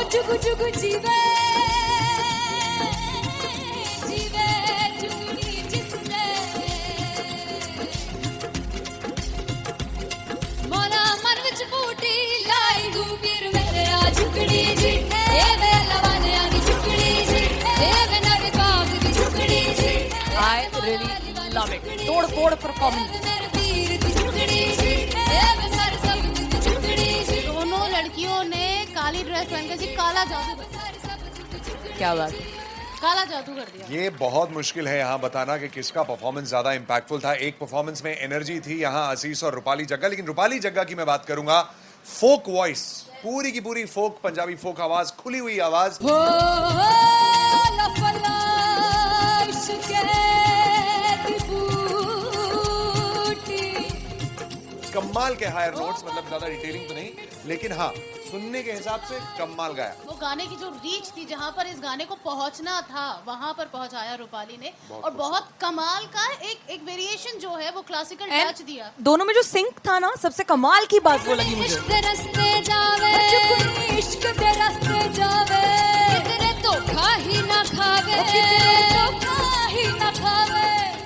जुगु जुगु जीवे जीवे जुगनी जिसने मोला मन विच बूटी लाई दूबीर मेरे आ जुगनी जी ए वे लवाने आनी जुगनी जी ए वे नवी बाग दी जुगनी जी I really love it. तोड़ फोड़ परफॉर्मेंस। दोनों लड़कियों ने काली ड्रेस पहनकर जी काला जादू क्या बात है। काला जादू कर दिया। ये बहुत मुश्किल है यहाँ बताना कि किसका परफॉर्मेंस ज्यादा इंपैक्टफुल था। एक परफॉर्मेंस में एनर्जी थी यहाँ असीस और रूपाली जग्गा, लेकिन रूपाली जग्गा की मैं बात करूंगा फोक वॉइस, पूरी की पूरी फोक, पंजाबी फोक आवाज, खुली हुई आवाज। कमाल के हायर नोट्स, मतलब ज्यादा डिटेलिंग तो नहीं, लेकिन हाँ सुनने के हिसाब से कमाल गाया। वो गाने की जो रीच थी, जहाँ पर इस गाने को पहुंचना था वहां पर पहुंचाया रूपाली ने, और बहुत कमाल का एक वेरिएशन जो है वो क्लासिकल टच दिया। दोनों में जो सिंक था ना, सबसे कमाल की बात वो लगी मुझे। इश्क दे रास्ते जावे इश्क दे रास्ते जावे कितने धोखा ही ना खावे धोखा ही ना खावे।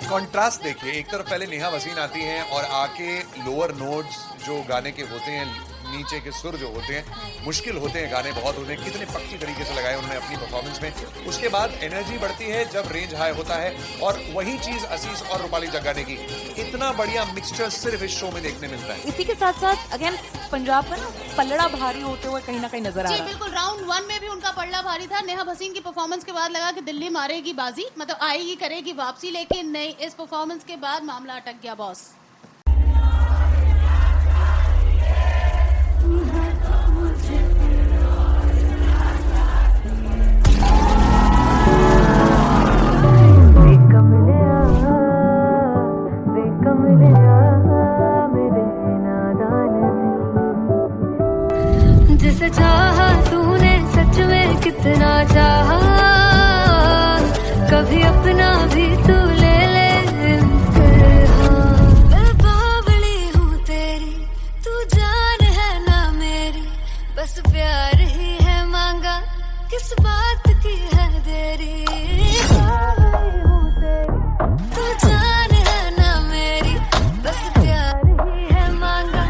कॉन्ट्रास्ट देखिए, एक तरफ पहले नेहा वसीन आती हैं और आके लोअर नोट्स जो गाने के होते हैं, नीचे के सुर जो होते हैं, मुश्किल होते हैं, गाने बहुत होते हैं, कितने पक्की तरीके से लगाए उन्होंने अपनी परफॉर्मेंस में। उसके बाद एनर्जी बढ़ती है जब रेंज हाई होता है, और वही चीज असीस और रूपाली जग्गा ने की। इतना बढ़िया मिक्सचर सिर्फ इस शो में देखने मिलता है। इसी के साथ साथ अगेन पंजाब का ना पलड़ा भारी होते हुए कहीं ना कहीं नजर आ रहा है। बिल्कुल, राउंड 1 में भी उनका पलड़ा भारी था। नेहा भसीन की परफॉर्मेंस के बाद लगा कि दिल्ली मारेगी बाजी, मतलब आएगी करेगी वापसी, लेकिन नहीं, इस परफॉर्मेंस के बाद मामला अटक गया बॉस। जिसे चाहा तूने सच में कितना चाहा, कभी अपना भी तू ले ले इम्तिहान। मैं बावली हूँ तेरी, तू जान है ना मेरी, बस प्यार ही है मांगा, किस बात की है देरी। बावली हूँ तेरी, तू जान है ना मेरी, बस प्यार ही है मांगा।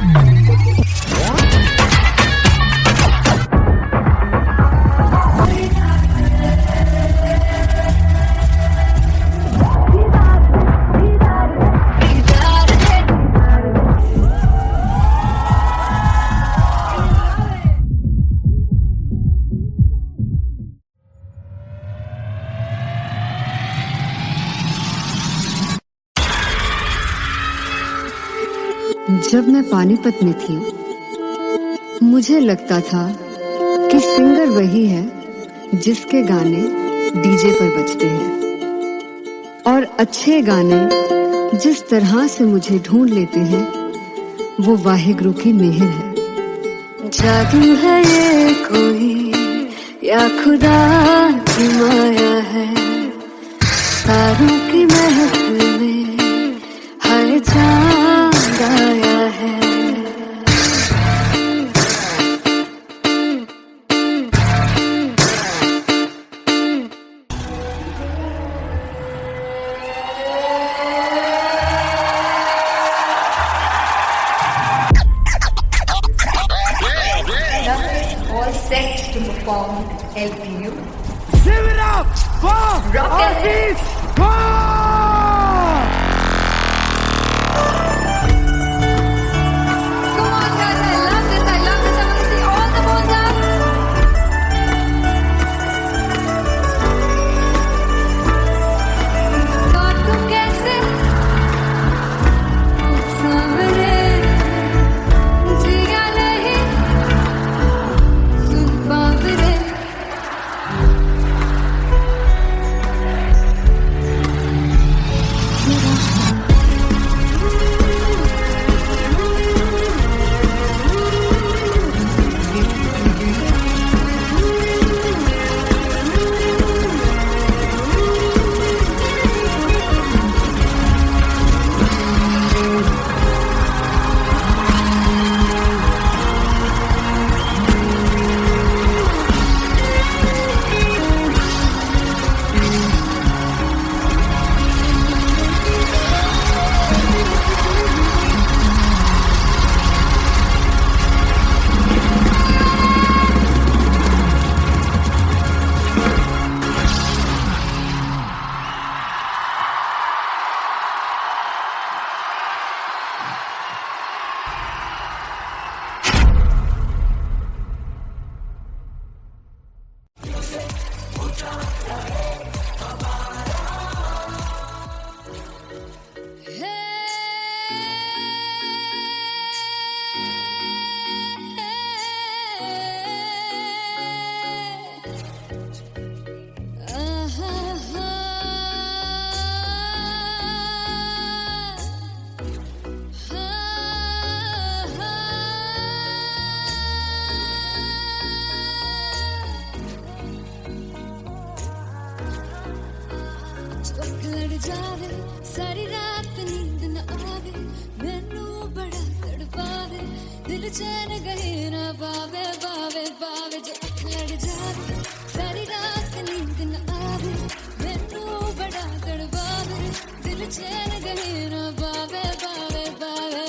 जब मैं पानीपत में थी, मुझे लगता था कि सिंगर वही है जिसके गाने डीजे पर बजते हैं, और अच्छे गाने जिस तरह से मुझे ढूंढ लेते हैं वो वाहिगुरु की मेहर है। जादू है ये कोई या खुदा की माया है, तारों की महफिल में हर चांद आया है। All set to perform LPU. Give it up for Aziz Khan! Come on guys, I love this, I want to see all the balls up. काटू कैसे सामने जिया नहीं सुन बाबरे। दिल चैन गए ना बावे बावे बावे जो लड़ जावे सारी रात नींद न आवे मैनू बड़ा तड़पावे दिल चैन गए ना बावे बावे बावे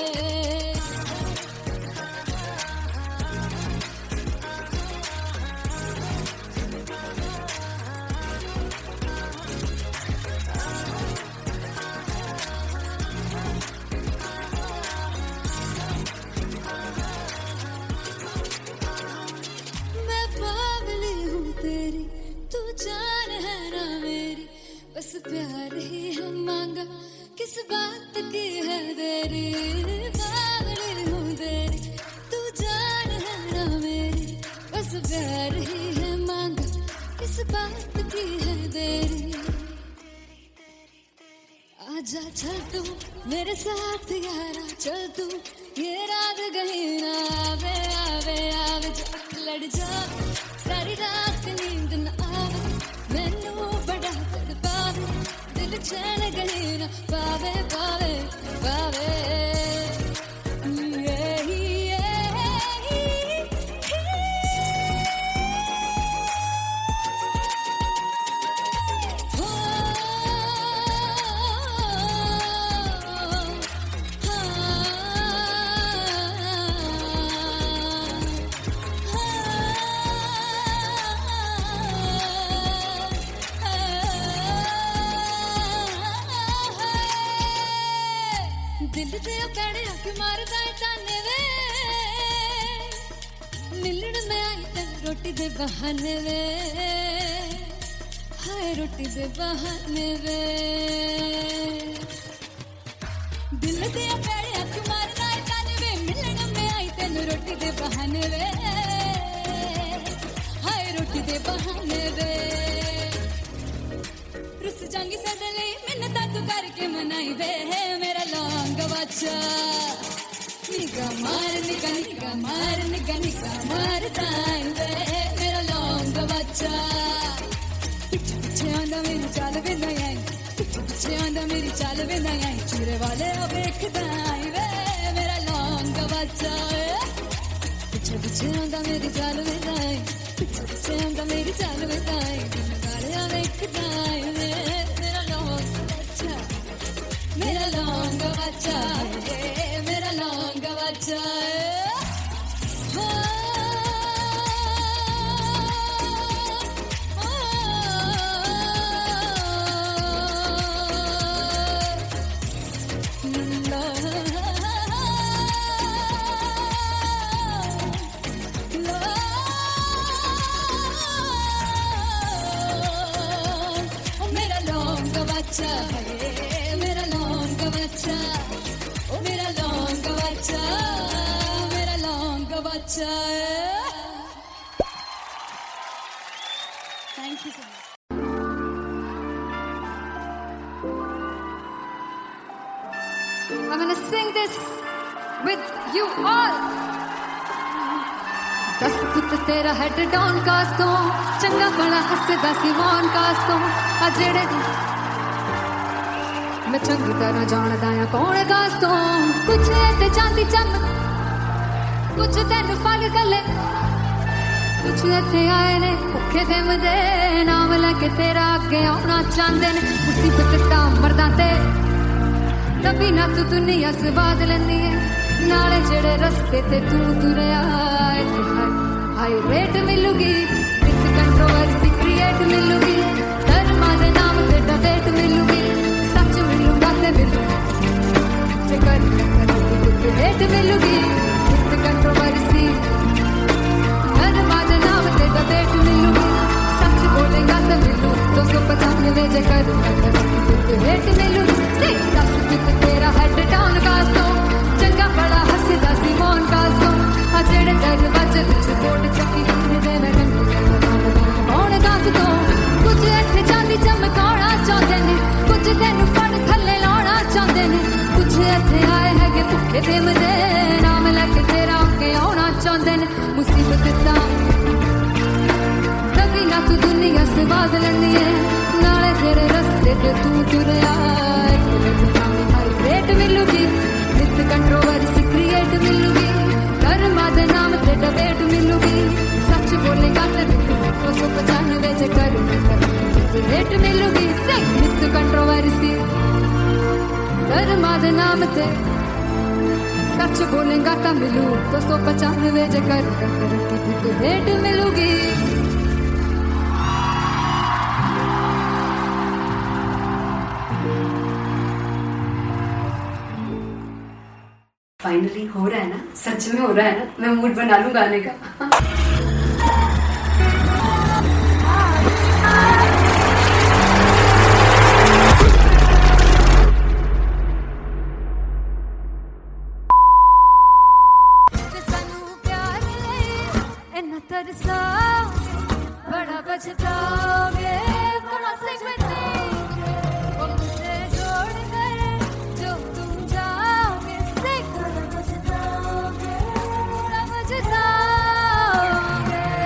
मैं बावली हूँ तेरी तू जान है ना मेरी बस प्यार ही है मांगा किस बात की है देरी बावली हूँ तेरी तू जान है ना मेरी बस प्यार ही है मांगा किस बात की है देरी आजा चल तू मेरे साथ यारा चल तू ये रात गई ना आवे आवे आवे जो लड़ जावे सारी रात नींद न आवे मैनू बड़ा तड़पावे दिल चैन गई ना पावे पावे पावे दिल दे पैड़े आके मारदा है ताने वे मिलण में आई तन रोटी दे बहाने वे हाय रोटी दे बहाने वे दिल दे पैड़े आके मारदा है ताने वे मिलण में आई तन रोटी दे बहाने वे हाय रोटी दे बहाने वे रुस जांगी सदले मिन्नता तू करके मनाई वे मेरा लौंग बच्चा निगा मार दाई वे मेरा लौंग बच्चा पीछे पीछे आंदा मेरी चाल वे नहीं आई पीछे पीछे आंदा मेरी चाल वे नहीं आई चूरे वाले वेख दाई वे मेरा लौंग बच्चा पीछे पीछे आंदा मेरी चाल वे नहीं पीछे पीछे आंदा मेरी चाल वे नहीं चूरे वाले वेख दाई वे मेरा लौंग बच्चा मेरा लौंग बच्चा मेरा लौंग बच्चा मेरा लौंग बच्चा मेरा लौंग बच्चा ओ मेरा लौंग बच्चा मेरा लौंग बच्चा thank you so much I'm gonna sing this with you all दस पुत तेरा हेड डाउन कास तो चंगा बड़ा हसदा सिमोन कास तो आ जेड़े मैं चंगी तरह जानदा आ कौन कास तो कुछ ते चांदी चम कुछ तेन फल गले कुछ इत्थे आए ने भुखे फिमदे नाम लेके तेरा अगे आउणा चाहंदे ने मुसीबत दा मरदा ते तभी ना तू दुनिया स्वाद लैंदी है नाले जेड़े रस्ते ते तू तुरया हाई रेट मिलूगी विद कंट्रोवर्सी क्रिएट मिलूगी धर्मा दे नाम ते डेट मिलूगी सच मिलूगा ते मिलूगी जेकर रेट मिलूगी विद कंट्रोवर्सी धर्मा दे नाम ते डेट मिलूगी सच बोलेगा तो मिलू 295 जेकर रेट मिलूगी दस पुत तेरा हेड डाउन कास तो चंगा बड़ा हसदा सिमोन कास तो आ जेड़े दरवाजे विच बोर्ड चक्की दे मैं कौन कास तो कुछ इत्थे चांदी चमकाउणा चाहंदे ने कुछ तैनू फड़ थल्ले लाउणा चाहंदे ने कुछ इत्थे आए हैगे भुखे फिमदे नाम लेके तेरा अगे आउणा चाहंदे ने मुसीबत दा तभी ना तू दुनिया स्वाद लैंदी है नाले तेरे रस्ते ते तू तुरया रेट मिलूगी विद कंट्रोवर्सी क्रिएट मिलूगी कर्म 295 च कर रेट मिलूगी संगीत कंट्रोवर्सी धर्मा दे नाम ते सच बोलेगा तो मिलू 295 च कर रेट मिलूगी फाइनली हो रहा है ना, सच में हो रहा है ना, मैं मूड बना लूं गाने का। बड़ा बचताओगे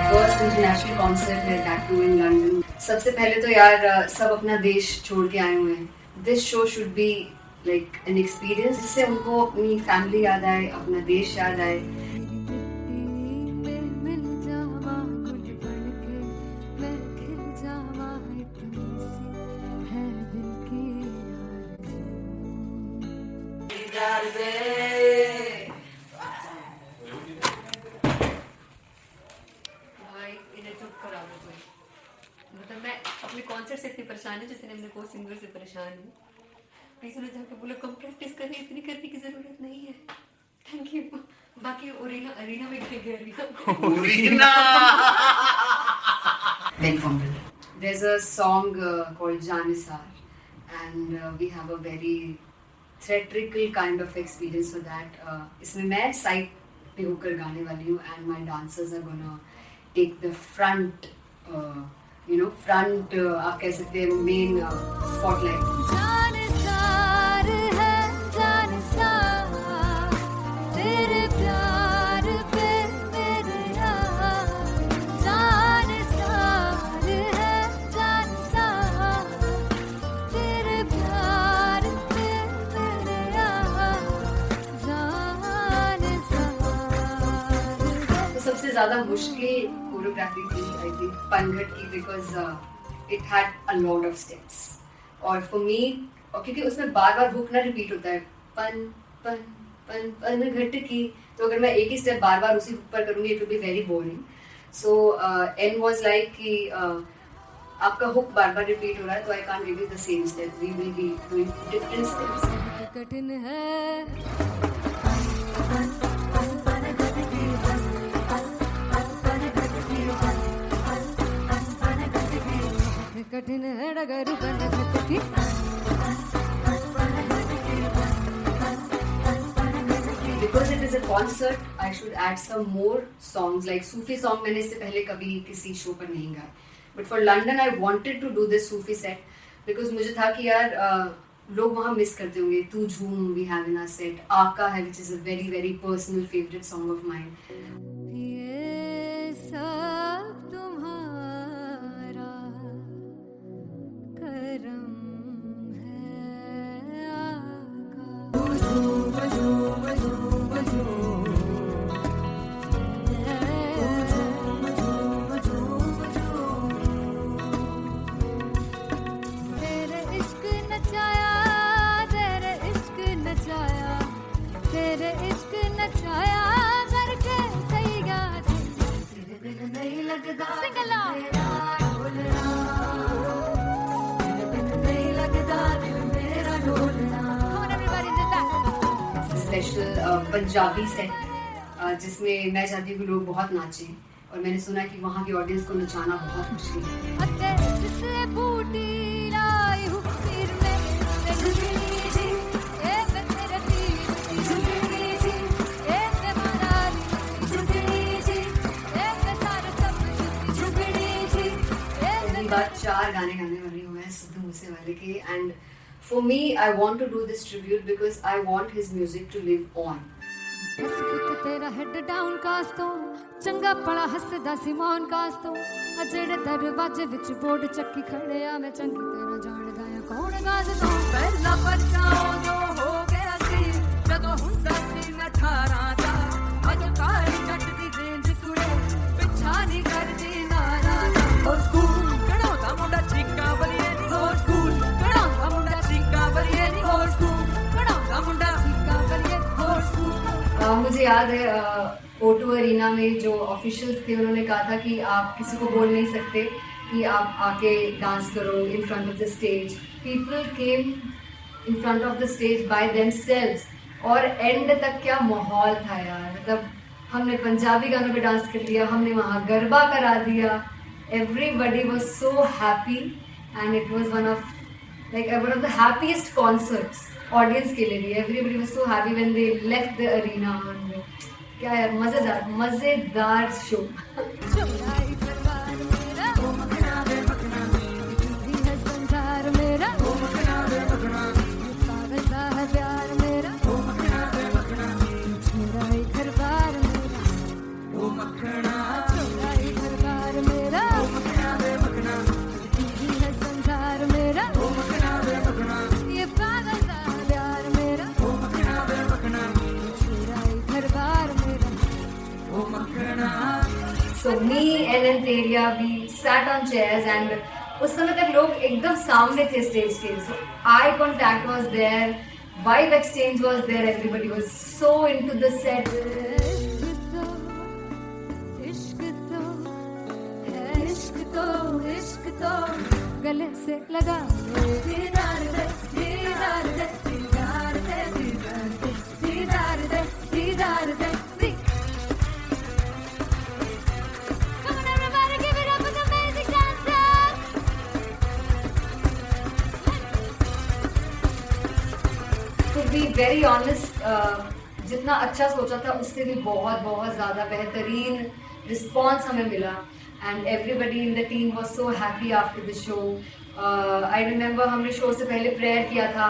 फर्स्ट इंटरनेशनल कॉन्सर्ट है दैट टू इन लंदन। सबसे पहले तो यार सब अपना देश छोड़ के आए हुए हैं। This show should be like an experience जिससे उनको अपनी फैमिली याद आए, अपना देश याद आए। मतलब मैं अपने कॉन्सर्ट से इतनी परेशान हूँ जितने अपने को सिंगर से परेशान हूँ। प्लीज उन्हें जाके बोलो कम प्रैक्टिस करनी, इतनी करने की जरूरत नहीं है। Thank you. बाकी अरीना में arena Ben Fumble. There's a song called Janisar and we have a very theatrical kind of experience for that. इसमें मैं साइड पे होकर गाने वाली हूँ and my dancers are gonna take the front आप कह सकते हैं मेन स्पॉटलाइट। जानसार है जानसार तेरे प्यार पे मेरे यार जानसार है जानसार तेरे प्यार पे मेरे यार जानसार। तो सबसे ज्यादा मुश्किल कोरियोग्राफी थी आई थिंक पनघट की because it had a lot of steps और फॉर मी और क्योंकि उसमें बार बार हुक ना रिपीट होता है पन पन पन पनघट की, तो अगर मैं एक ही स्टेप बार बार उसी हुक पर करूंगी it will be very boring. So an was like कि आपका हुक बार बार रिपीट हो रहा है तो I can't give you the same step, we will be doing different steps. कठिन है कठिन है डगर पनघट की Because it is a concert, I should add some more songs like Sufi song मैंने इससे पहले कभी किसी शो पर नहीं गाया। But for London I wanted to do this Sufi set because मुझे था कि यार लोग वहाँ मिस करते होंगे। तू झूम we have in our set, आका है which is a very very personal favorite song of mine। ये सब तुम्हारा करम है आका। तेरे इश्क नचाया तेरे इश्क नचाया तेरे इश्क नचाया करके तैयार तेरे बिन नहीं लगता सिंगला स्पेशल पंजाबी सेट जिसमें मैं चाहती हूँ कि लोग बहुत नाचें और मैंने सुना कि वहाँ की ऑडियंस को नचाना बहुत मुश्किल है। बात 4 गाने गाने वाली हूँ मैं सिद्धू मूसेवाले के and For me, I want to do this tribute because I want his music to live on. तेरा हेड डाउन कास्तो चंगा पड़ा हसदा सिमोन कास्तो अजेड़े दरवाजे विच बोर्ड चक्की खड़े आ मैं चंगी तेरा जान गाया कौन गाज तो पहला बचाओ जो हो गया सी जदों हुंदा सी मैं 18 दा अज काली जट दी रेंज कुड़े पिछा नहीं करदी नारा दा मुझे याद है O2 अरीना में जो ऑफिशियल्स थे उन्होंने कहा था कि आप किसी को बोल नहीं सकते कि आप आके डांस करो in front of the stage. People came in front of the stage by themselves और एंड तक क्या माहौल था यार. मतलब हमने पंजाबी गानों पे डांस कर लिया, हमने वहाँ गरबा करा दिया. Everybody was so happy and it was one of the happiest concerts audience के लिए भी. Everybody was so happy when they left the arena. क्या यार, मजेदार शो. So me and Antelia, we sat on chairs and उस समय तक लोग एकदम सामने थे स्टेज के. So eye contact was there, vibe exchange was there, everybody was so into the set. इश्क तो गले से लगा दीदार दे दीदार दे दीदार दे दीदार दे दीदार दे. To be very honest, जितना अच्छा सोचा था उससे भी बहुत ज़्यादा बेहतरीन रिस्पॉन्स हमें मिला. And everybody in the team was so happy after the show. I remember हमने शो से पहले प्रेयर किया था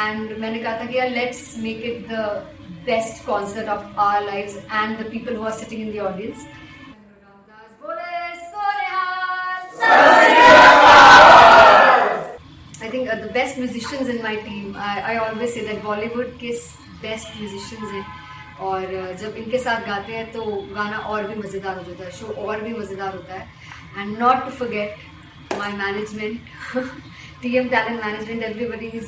and मैंने कहा था कि यार let's make it the best concert of our lives and the people who are sitting in the audience. I think the best musicians in my team. I always say that Bollywood के best musicians हैं और जब इनके साथ गाते हैं तो गाना और भी मज़ेदार हो जाता है, शो और भी मज़ेदार होता है. And not to forget my management, TM Talent Management. Everybody is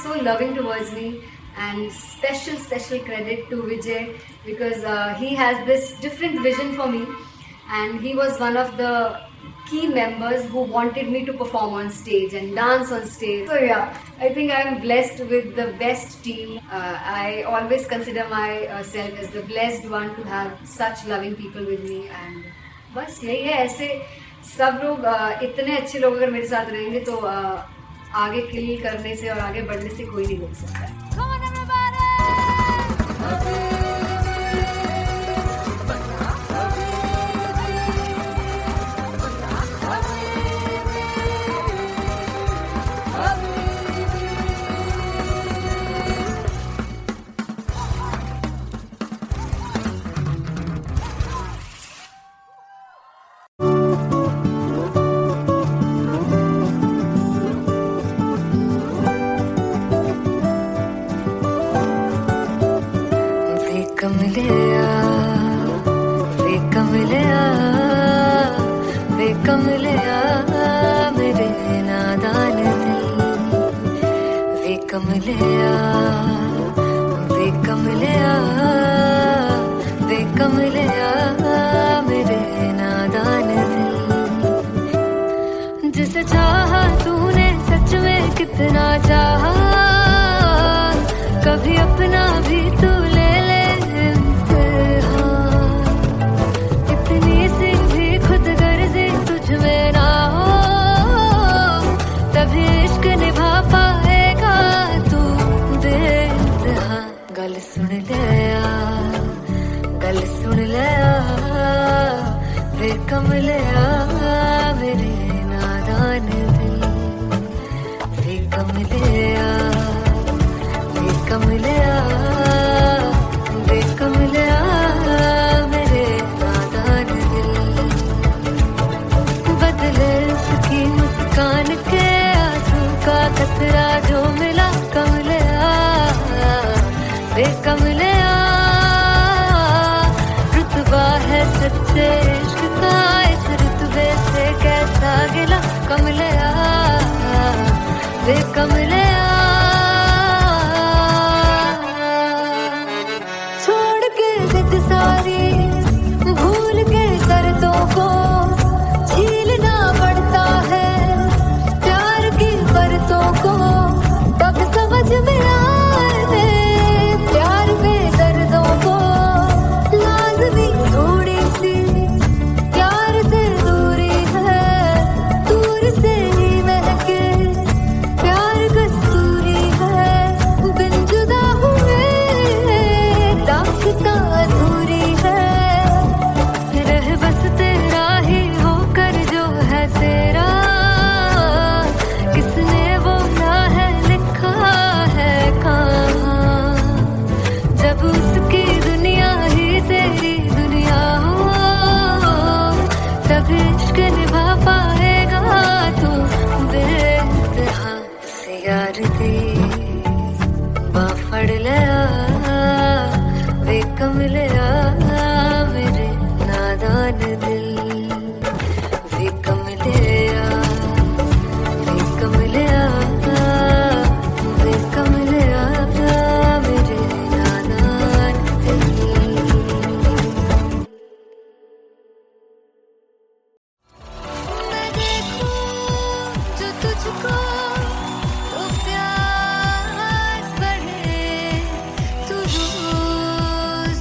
so loving towards me and special credit to Vijay because he has this different vision for me and he was one of the key members who wanted me to perform on stage and dance on stage. So yeah, I think I am blessed with the best team. I always consider myself as the blessed one to have such loving people with me. And बस यही है, ऐसे सब लोग इतने अच्छे लोग अगर मेरे साथ रहेंगे तो आगे किल करने से और आगे बढ़ने से कोई नहीं रोक सकता है. जिसे चाहा तूने सच में कितना चाहा, कभी अपना भी तू ले ले इम्तिहान. इतनी सी भी खुद गर्जी तुझ में ना हो तभी इश्क निभा पाएगा तू बेइंतहा. गल सुन ले वे कमलिया मेरे नादान दिल. वे कमलिया मेरे नादान दिल. बदले उसकी मुस्कान के आंसू का कतरा जो मिला कमलिया. वे कमलिया रुतबा है सच्चे इश्क का, इस रुतबे से कैसा गिला कमलिया. वे कमलिया अधूरी है, रह बस तेरा ही होकर जो है तेरा, किसने वो क्या है लिखा है कहाँ, जब उसकी दुनिया ही तेरी दुनिया हो, तब इश्क निभा पाएगा तू बेइंतहा से यार दी बाफड़ लिया वे कमलिया मेरे नादान दिल वे कमलिया वे कमलिया वे कमलिया मेरे नादान दिल। मैं देखूं जो तुझको तो प्यास बढ़े, तू रोज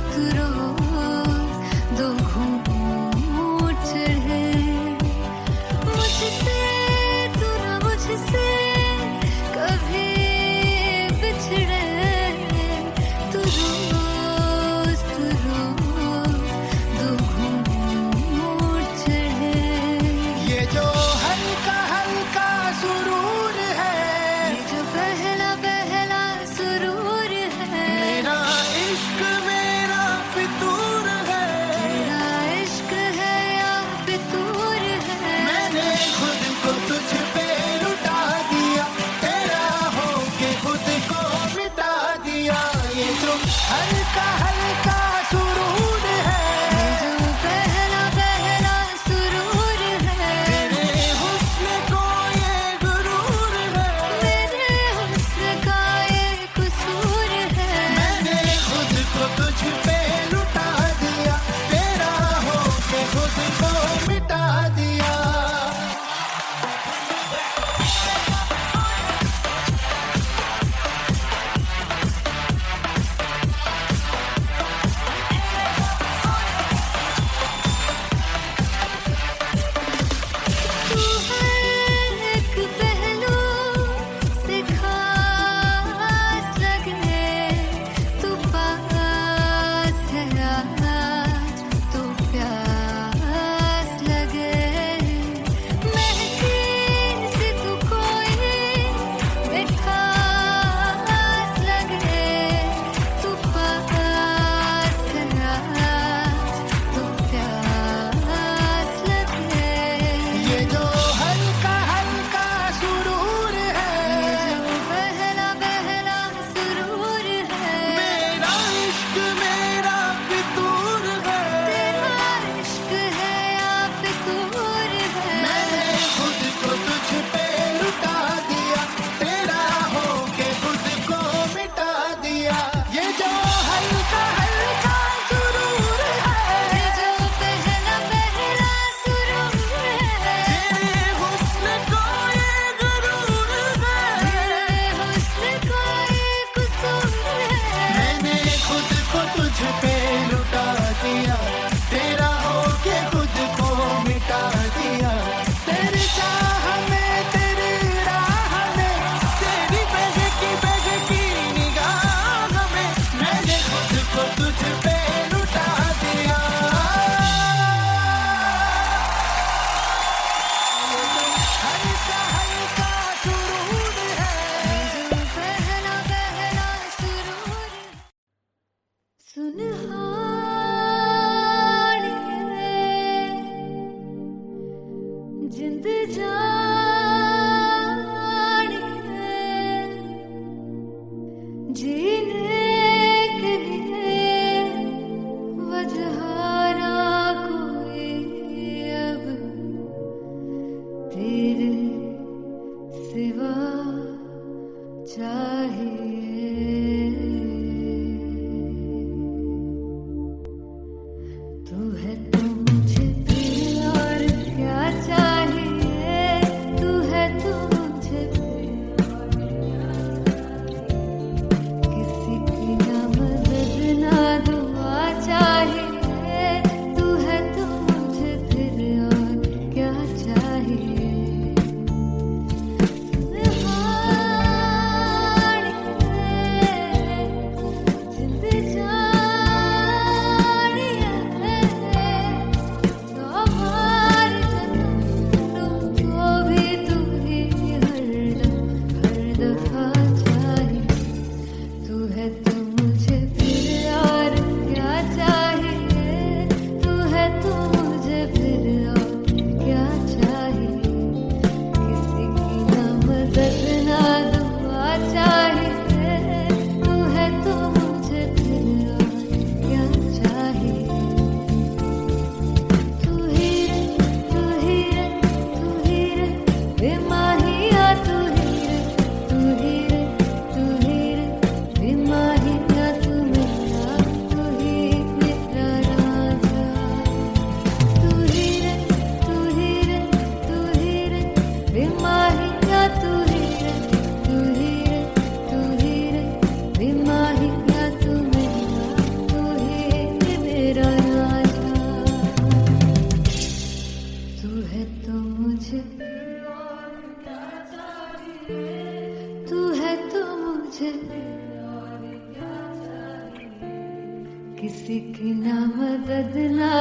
किसी की ना मदद ना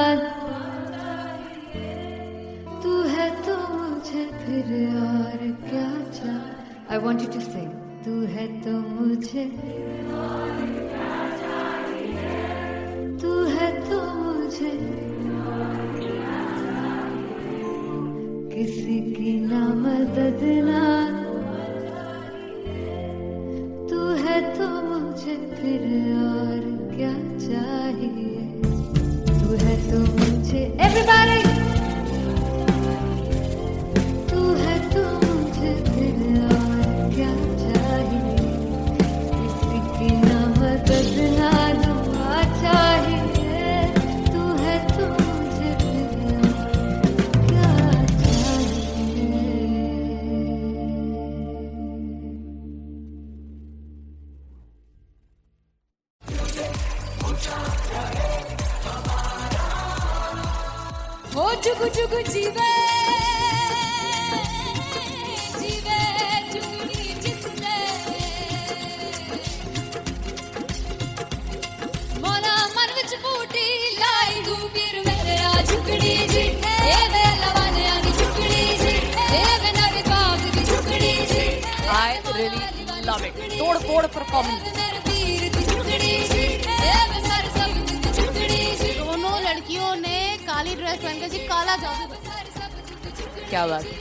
तू है तो मुझे फिर और क्या चाह। I want you to sing. तू है तो मुझे तू है तो मुझे किसी की ना मदद ना तू है तो मुझे फिर और क्या चाहिए। तू है तो मुझे everybody तू है तो मुझे फिर और क्या चाहिए। किसी की ना मदद ना दुआ चाहिए। तू है तो मुझे फिर और क्या चाहिए। हो जुगु जुगु जीवे जीवे जुगनी जिसने मोला मन विच बूटी लाई गुबीर मेरे आ झुकड़ी जी ए वे लवाने आगी झुकड़ी जी ए वे नवी बाग की झुकड़ी जी I really love it. तोड़ फोड़ परफॉर्मेंस। मेरे वीर की झुकड़ी जी ए वे सर सब की झुकड़ी जी दोनों लड़कियों ने काली ड्रेस पहनकर जी काला जादू क्या बात है।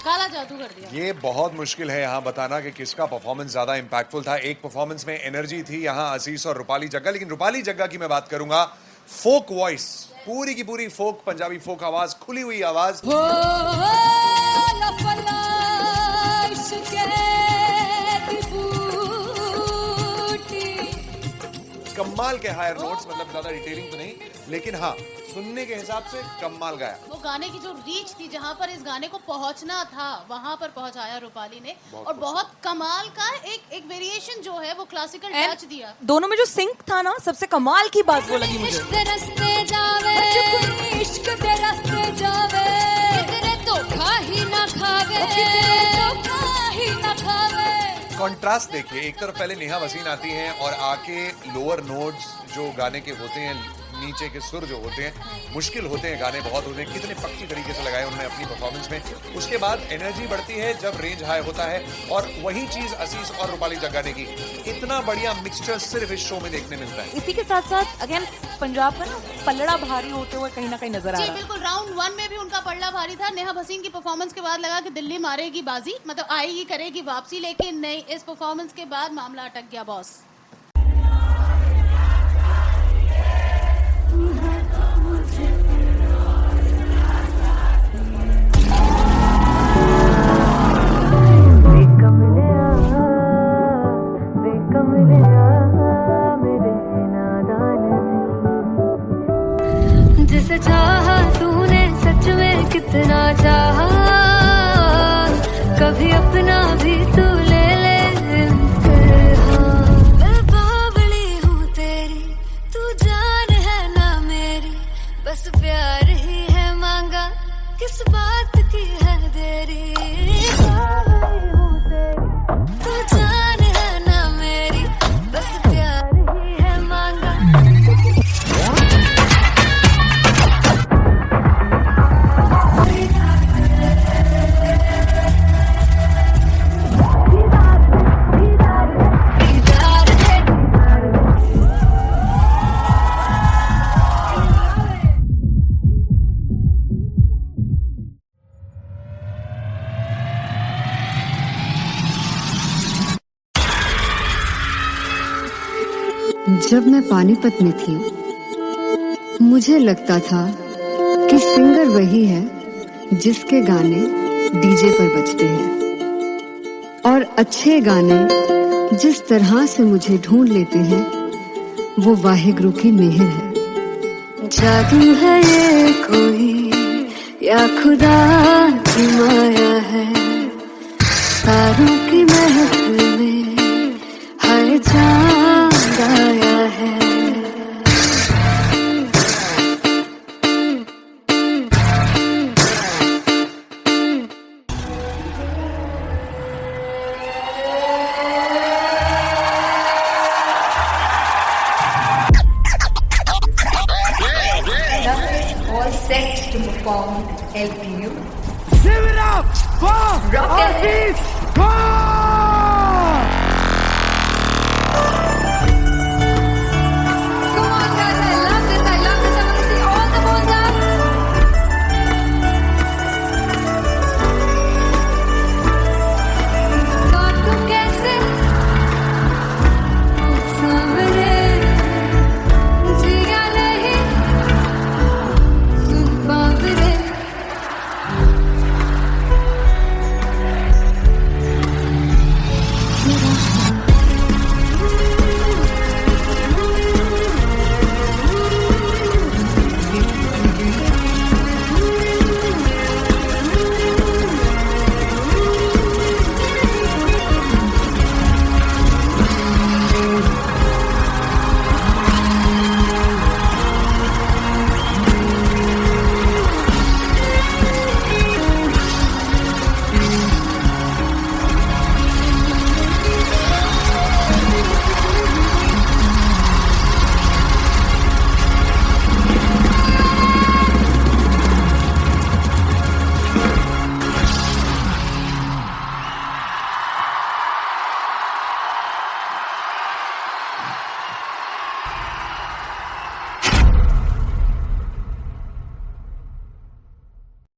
काला जादू कर दिया। ये बहुत मुश्किल है यहाँ बताना कि किसका परफॉर्मेंस ज्यादा इंपैक्टफुल था। एक परफॉर्मेंस में एनर्जी थी यहाँ असीस और रूपाली जग्गा, लेकिन रूपाली जग्गा की मैं बात करूंगा फोक वॉइस, पूरी की पूरी फोक, पंजाबी फोक आवाज, खुली हुई आवाज। हो लफला इश्क़े दी बूटी कमाल के हायर नोट्स, मतलब ज्यादा डिटेलिंग तो नहीं, लेकिन हाँ सुनने के हिसाब से कमाल गाया। वो गाने की जो रीच थी, जहाँ पर इस गाने को पहुंचना था वहां पर पहुंचाया रूपाली ने। और बहुत कमाल का एक वेरिएशन जो है वो क्लासिकल टच दिया। दोनों में जो सिंक था ना, सबसे कमाल की बात वो लगी मुझे। इश्क दे रस्ते जावे इश्क दे रस्ते जावे कितने धोखा ही ना खावे धोखा ही ना खावे। कॉन्ट्रास्ट देखिए, एक तरफ पहले नेहा वसीन आती हैं और आके लोअर नोट्स जो गाने के होते हैं, नीचे के सुर जो होते हैं, मुश्किल होते हैं गाने, बहुत होते हैं, कितने पक्की तरीके से लगाए उन्होंने अपनी परफॉर्मेंस में। उसके बाद एनर्जी बढ़ती है जब रेंज हाई होता है, और वही चीज असीस और रूपाली जग्गा ने की। इतना बढ़िया मिक्सचर सिर्फ इस शो में देखने मिलता है। इसी के साथ साथ अगेन पंजाब का ना पलड़ा भारी होते हुए कहीं ना कहीं नजर आ जी रहा है। बिल्कुल, राउंड 1 में भी उनका पलड़ा भारी था। नेहा भसीन की परफॉर्मेंस के बाद लगा कि दिल्ली मारेगी बाजी, मतलब आएगी करेगी वापसी, लेकिन नहीं, इस परफॉर्मेंस के बाद मामला अटक गया बॉस। जिसे चाहा तूने सच में कितना चाहा, कभी अपना भी तू ले ले इम्तिहान। मैं बावली हूँ तेरी, तू जान है ना मेरी, बस प्यार ही है मांगा, किस बात की है देरी। बावली हूँ तेरी, तू जान है ना मेरी, बस प्यार ही है मांगा। जब मैं पानीपत में थी, मुझे लगता था कि सिंगर वही है जिसके गाने डीजे पर बजते हैं, और अच्छे गाने जिस तरह से मुझे ढूंढ लेते हैं वो वाहिगुरु की मेहर है। जादू है ये कोई या खुदा की माया है, तारों की महफिल में हर चांद आया है। performed LPU. Give it up for Rocket. Aziz Khan!